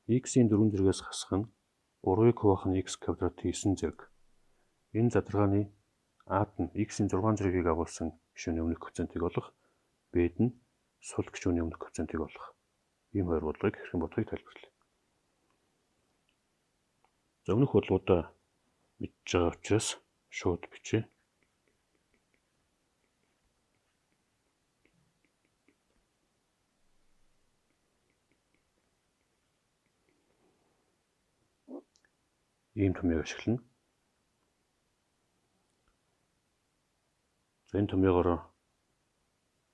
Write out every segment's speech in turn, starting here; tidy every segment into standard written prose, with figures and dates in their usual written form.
x-ийн 4 зэрэгээс хасах нь 3-ыг хуваах нь x квадрат 9 зэрэг. Энэ задрагааны a-д нь x-ийн 6 зэргийг агуулсан гишүүний өмнөх коэффициентийг олох, b-д нь сул гишүүний өмнөх коэффициентийг олох. Ийм хоёр бодлогыг хэрхэн бодохыг тайлбарлая. За өмнөх бодлогуудаа мэдж байгаа учраас шууд бичье. Ийм томьёог ашиглана. За энэ томьёогоор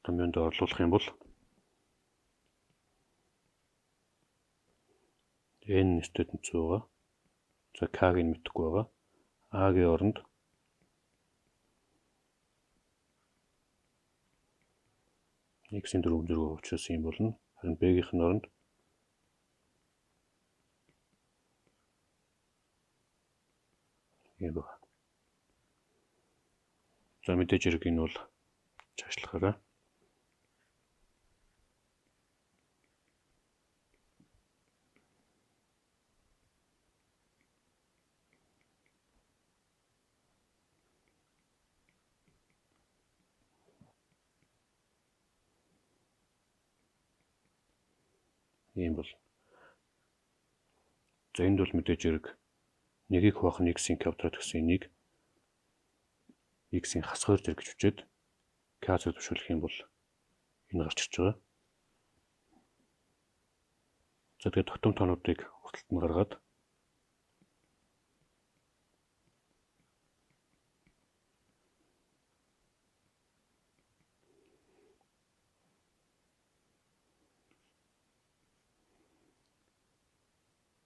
томьёонд орлуулах юм бол n нэстэд 100 байгаа. За k-г нь мэдэхгүй байгаа. A-гийн оронд x-ийн 4 зэрэг учраас юм болно. Харин b-гийнх нь оронд ийм байна. За мэдээж хэрэг энэ бол цаашлахаараа. Ийм бол. За энд бол мэдээж хэрэг нэгийг хуваах нь x-ийн квадрат гэсэн энийг x-ийн хас 2 зэрэг гэж хүчээд k зэрэг төвшүүлэх юм бол энэ гарч ирж байгаа. За тэгээд тогтмол тоонуудыг урталт нь гаргаад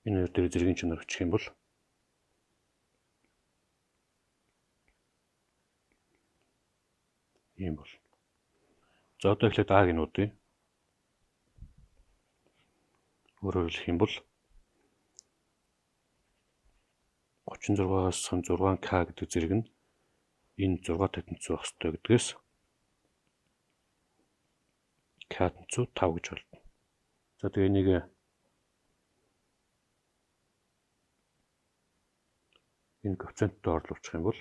энэ хоёр дээр зэргийн чанар өчөх юм бол ийм бол. За одоо эхлээд A-г нь уудъя. Өөрөөр хэлэх юм бол 36-аас 6k гэдэг зэрэг нь энэ 6 татенцүү байх ёстой гэдгээс k татенцүү 5 гэж болно. За тэгээ энийг энэ коэффициентд орлуулчих юм бол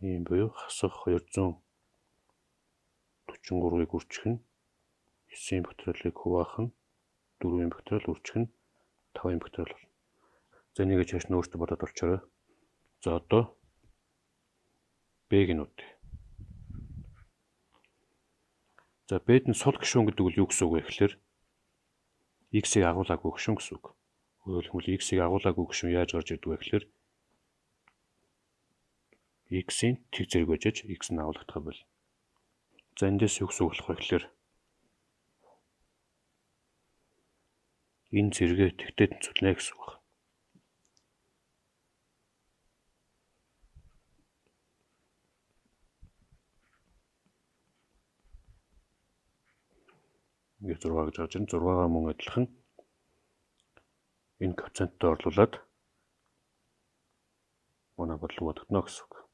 ийм буюу хасах 243-ыг үржих нь 9-ийн факториалыг хуваах нь 4-ийн факториал үржих нь 5-ийн факториал болно. За энийг чааш нь өөртөө бодоод олчоорой. За одоо b-г нь уудъя. За b-д нь сул гишүүн гэдэг нь юу гэсэн үг вэ гэхээр x-ийг агуулаагүй гишүүн гэсэн үг. Өөрөөр хэлбэл x-ийг агуулаагүй гишүүн яаж гарч ирдэг вэ гэхээр x-ийн тэг зэрэг байж x нь агуулгадах бол. За эндээс юу гэсэн үг болох вэ гэхээр энэ зэрэгээ тэгтээ тэнцвүүлнэ гэсэн үг байна. Ингээд 6 гэж гарч ирнэ. 6-гаа мөн адилхан энэ коэффициентд орлуулад манай бодлого бодогдно гэсэн үг.